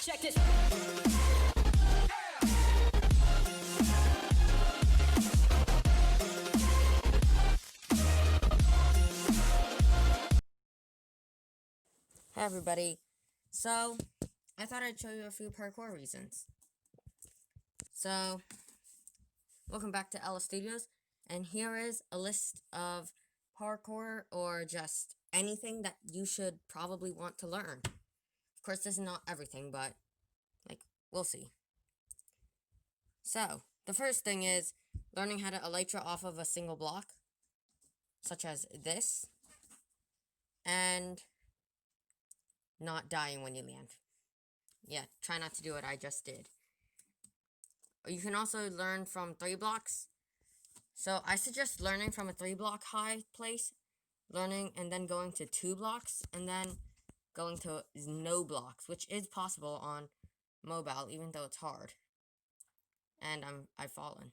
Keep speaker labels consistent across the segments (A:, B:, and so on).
A: Check this.
B: Hey everybody, so I thought I'd show you a few parkour reasons. So, welcome back to Ella Studios, and here is a list of parkour or just anything that you should probably want to learn. Of course, this is not everything, but, we'll see. So, the first thing is learning how to elytra off of a single block, such as this, and not dying when you land. Yeah, try not to do what I just did. You can also learn from 3 blocks. So I suggest learning from a 3 block high place, learning and then going to 2 blocks, and then going to no blocks, which is possible on mobile, even though it's hard. And I've fallen.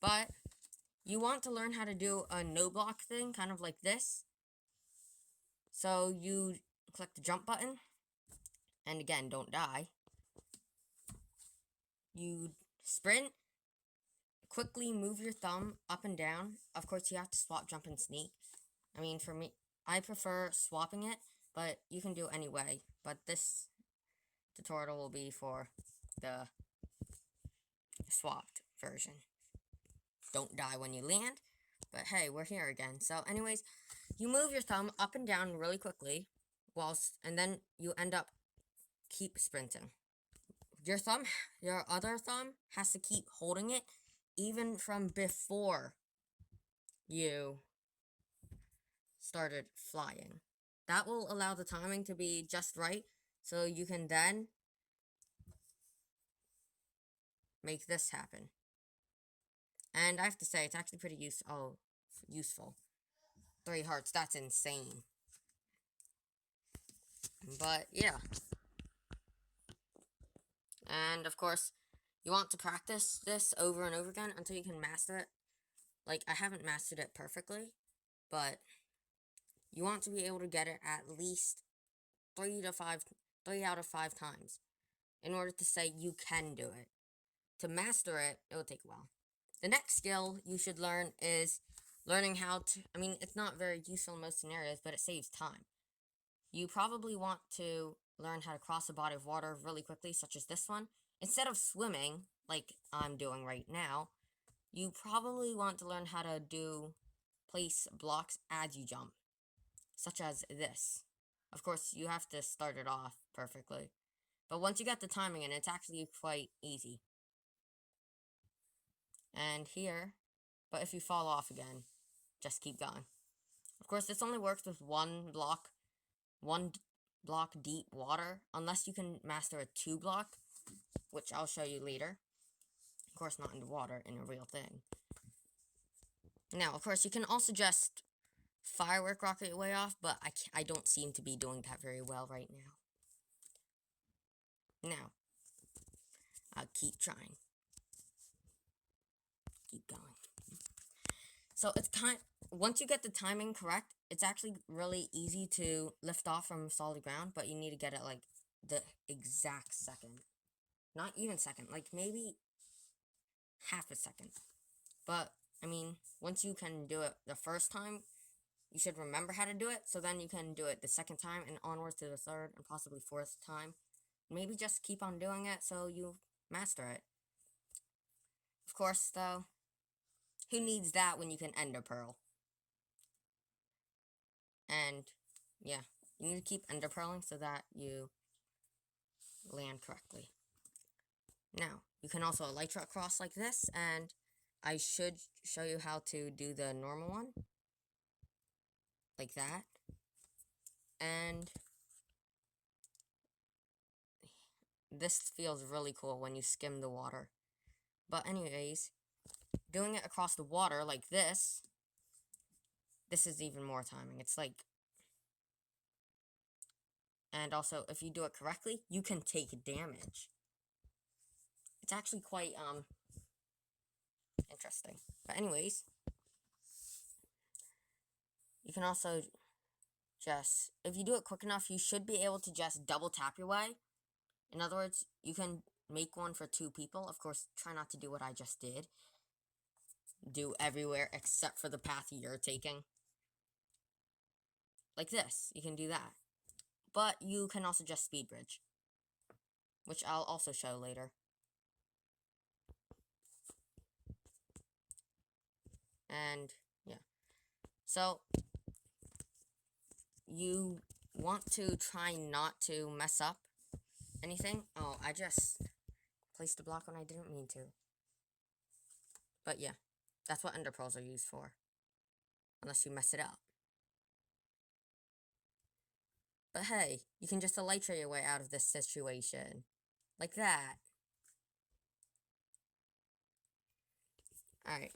B: But you want to learn how to do a no block thing, kind of like this. So you click the jump button, and again, don't die. You sprint, quickly move your thumb up and down. Of course, you have to swap, jump, and sneak. I mean, for me, I prefer swapping it, but you can do it anyway. But this tutorial will be for the swapped version. Don't die when you land, but hey, we're here again. So anyways, you move your thumb up and down really quickly, and then you end up keep sprinting. Your other thumb has to keep holding it even from before you started flying. That will allow the timing to be just right, so you can then make this happen. And I have to say, it's actually pretty useful. 3 hearts, that's insane. But, yeah. And, of course, you want to practice this over and over again until you can master it. Like, I haven't mastered it perfectly, but you want to be able to get it at least 3 out of 5 times in order to say you can do it. To master it, it will take a while. The next skill you should learn is learning how to, it's not very useful in most scenarios, but it saves time. You probably want to learn how to cross a body of water really quickly, such as this one. Instead of swimming, like I'm doing right now, you probably want to learn how to place blocks as you jump, such as this. Of course, you have to start it off perfectly. But once you get the timing in, it's actually quite easy. And here, but if you fall off again, just keep going. Of course, this only works with one block deep water, unless you can master a 2 block, which I'll show you later. Of course, not in the water, in a real thing. Now, of course, you can also just firework rocket your way off, but I don't seem to be doing that very well right now. Now, I'll keep trying. Keep going. So it's once you get the timing correct, it's actually really easy to lift off from solid ground, but you need to get it like the exact second. Not even second, like maybe half a second. But, once you can do it the first time, you should remember how to do it, so then you can do it the second time and onwards to the third and possibly 4th time. Maybe just keep on doing it so you master it. Of course, though, who needs that when you can ender pearl? And, yeah, you need to keep ender pearling so that you land correctly. Now, you can also elytra cross like this, and I should show you how to do the normal one. Like that. And this feels really cool when you skim the water. But anyways, doing it across the water like this is even more timing. It's like... And also, if you do it correctly, you can take damage. It's actually quite, interesting. But anyways, you can also just, if you do it quick enough, you should be able to just double tap your way. In other words, you can make one for 2 people. Of course, try not to do what I just did. Do everywhere except for the path you're taking. Like this, you can do that. But you can also just speed bridge, which I'll also show later. And yeah, so you want to try not to mess up anything. Oh, I just placed a block when I didn't mean to. But yeah, that's what ender pearls are used for, unless you mess it up. But hey, you can just elytra your way out of this situation. Like that. Alright,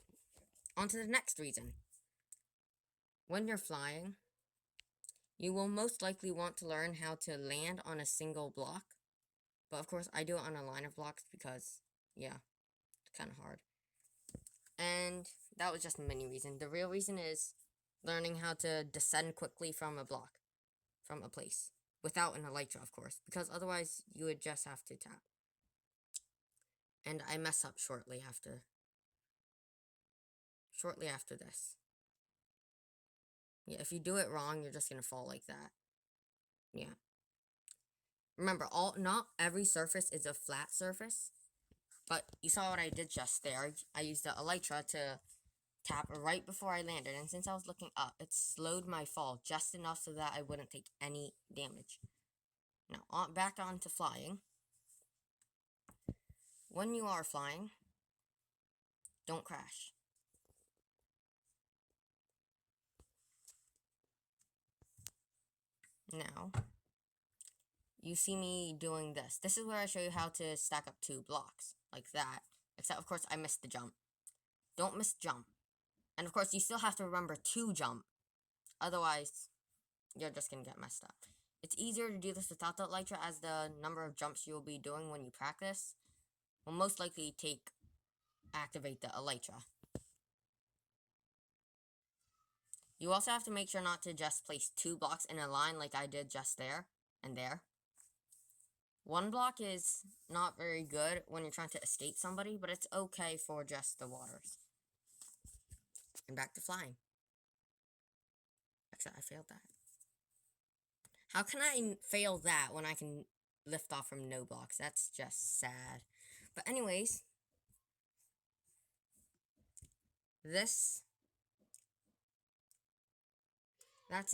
B: on to the next reason. When you're flying, you will most likely want to learn how to land on a single block. But of course, I do it on a line of blocks because, yeah, it's kind of hard. And that was just a mini reason. The real reason is learning how to descend quickly from a block, from a place, without an elytra, of course, because otherwise you would just have to tap. And I mess up shortly after this. Yeah, if you do it wrong, you're just gonna fall like that. Yeah. Remember, not every surface is a flat surface. But you saw what I did just there. I used the elytra to tap right before I landed, and since I was looking up, it slowed my fall just enough so that I wouldn't take any damage. Now, back on to flying. When you are flying, don't crash. Now, you see me doing this. This is where I show you how to stack up 2 blocks, like that. Except, of course, I missed the jump. Don't miss jump. And, of course, you still have to remember to jump. Otherwise, you're just gonna get messed up. It's easier to do this without the elytra, as the number of jumps you will be doing when you practice will most likely activate the elytra. You also have to make sure not to just place 2 blocks in a line like I did just there and there. 1 block is not very good when you're trying to escape somebody, but it's okay for just the waters. And back to flying. Actually, I failed that. How can I fail that when I can lift off from no blocks? That's just sad. But anyways, that's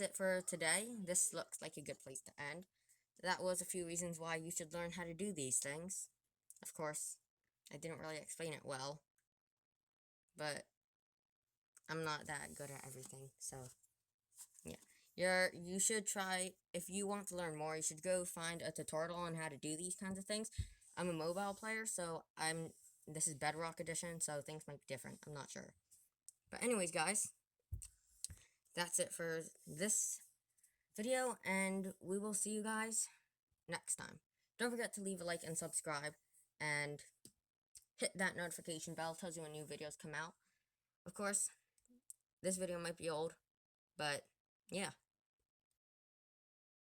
B: it for today. This looks like a good place to end. That was a few reasons why you should learn how to do these things. Of course, I didn't really explain it well, but I'm not that good at everything, so yeah. You should try, if you want to learn more, you should go find a tutorial on how to do these kinds of things. I'm a mobile player, so this is Bedrock Edition, so things might be different. I'm not sure. But anyways, guys, that's it for this video, and we will see you guys next time. Don't forget to leave a like and subscribe, and hit that notification bell. Tells you when new videos come out. Of course, this video might be old, but yeah.